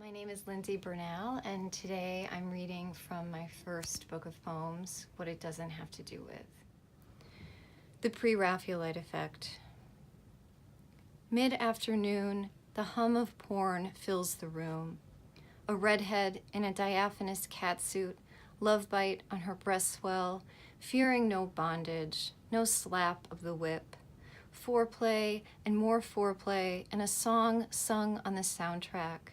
My name is Lindsay Bernal, and today I'm reading from my first book of poems, What It Doesn't Have to Do With. The Pre-Raphaelite Effect. Mid-afternoon, the hum of porn fills the room. A redhead in a diaphanous catsuit, love bite on her breast swell, fearing no bondage, no slap of the whip. Foreplay and more foreplay, and a song sung on the soundtrack.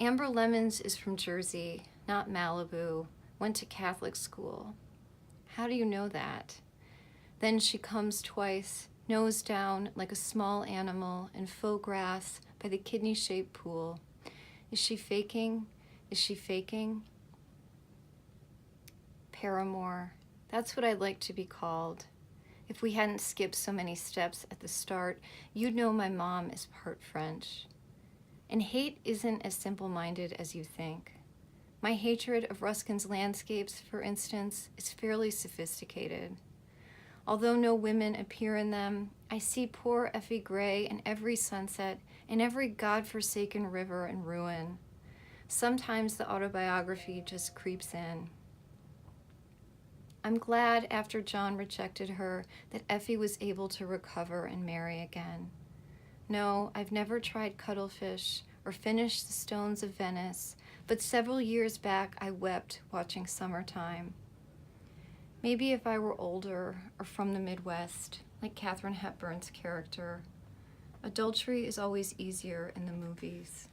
Amber Lemons is from Jersey, not Malibu, went to Catholic school. How do you know that? Then she comes twice, nose down like a small animal in faux grass by the kidney-shaped pool. Is she faking? Is she faking? Paramour. That's what I'd like to be called. If we hadn't skipped so many steps at the start, you'd know my mom is part French. And hate isn't as simple-minded as you think. My hatred of Ruskin's landscapes, for instance, is fairly sophisticated. Although no women appear in them, I see poor Effie Gray in every sunset, in every godforsaken river and ruin. Sometimes the autobiography just creeps in. I'm glad after John rejected her that Effie was able to recover and marry again. No, I've never tried cuttlefish or finished the Stones of Venice, but several years back I wept watching Summertime. Maybe if I were older or from the Midwest, like Katharine Hepburn's character. Adultery is always easier in the movies.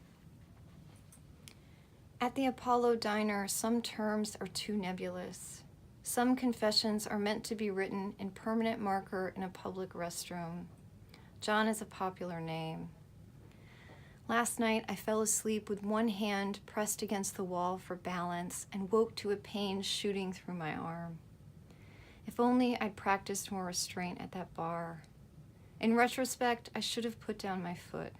At the Apollo Diner, some terms are too nebulous. Some confessions are meant to be written in permanent marker in a public restroom. John is a popular name. Last night, I fell asleep with one hand pressed against the wall for balance and woke to a pain shooting through my arm. If only I'd practiced more restraint at that bar. In retrospect, I should have put down my foot.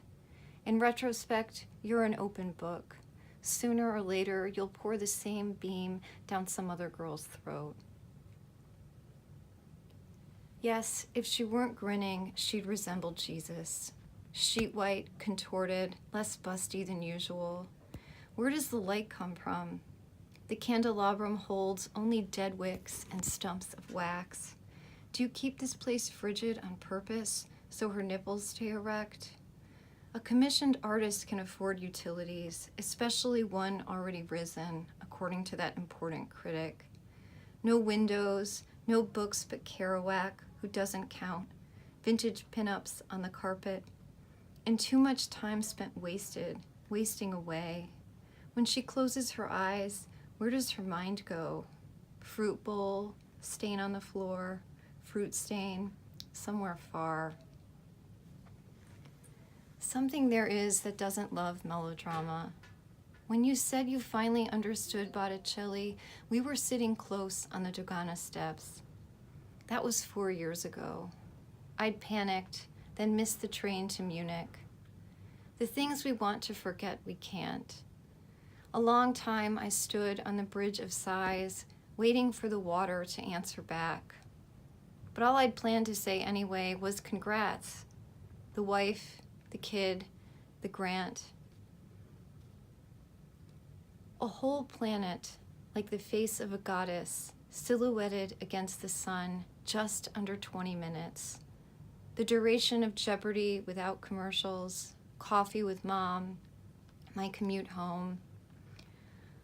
In retrospect, you're an open book. Sooner or later, you'll pour the same beam down some other girl's throat. Yes, if she weren't grinning, she'd resemble Jesus. Sheet white, contorted, less busty than usual. Where does the light come from? The candelabrum holds only dead wicks and stumps of wax. Do you keep this place frigid on purpose so her nipples stay erect? A commissioned artist can afford utilities, especially one already risen, according to that important critic. No windows, no books but Kerouac, who doesn't count, vintage pinups on the carpet, and too much time spent wasting away. When she closes her eyes, where does her mind go? Fruit bowl, stain on the floor, fruit stain, somewhere far. Something there is that doesn't love melodrama. When you said you finally understood Botticelli, we were sitting close on the Dogana steps. That was 4 years ago. I'd panicked, then missed the train to Munich. The things we want to forget, we can't. A long time I stood on the bridge of sighs, waiting for the water to answer back. But all I'd planned to say anyway was congrats. The wife, the kid, the grant. A whole planet, like the face of a goddess, silhouetted against the sun, just under 20 minutes. The duration of Jeopardy without commercials, coffee with mom, my commute home.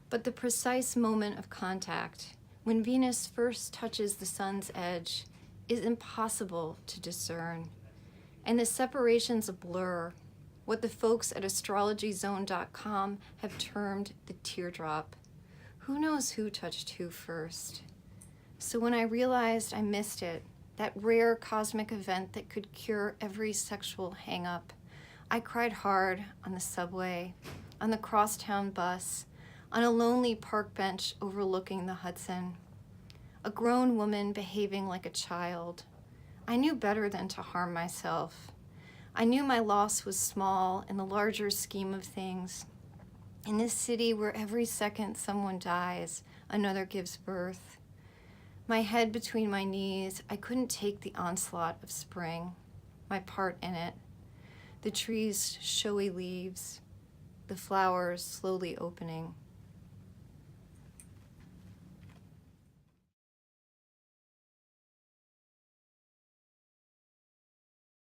But the precise moment of contact, when Venus first touches the sun's edge, is impossible to discern. And the separation's a blur, what the folks at astrologyzone.com have termed the teardrop. Who knows who touched who first? So when I realized I missed it, that rare cosmic event that could cure every sexual hang-up, I cried hard on the subway, on the crosstown bus, on a lonely park bench overlooking the Hudson. A grown woman behaving like a child. I knew better than to harm myself. I knew my loss was small in the larger scheme of things. In this city where every second someone dies, another gives birth. My head between my knees, I couldn't take the onslaught of spring, my part in it. The trees' showy leaves, the flowers slowly opening.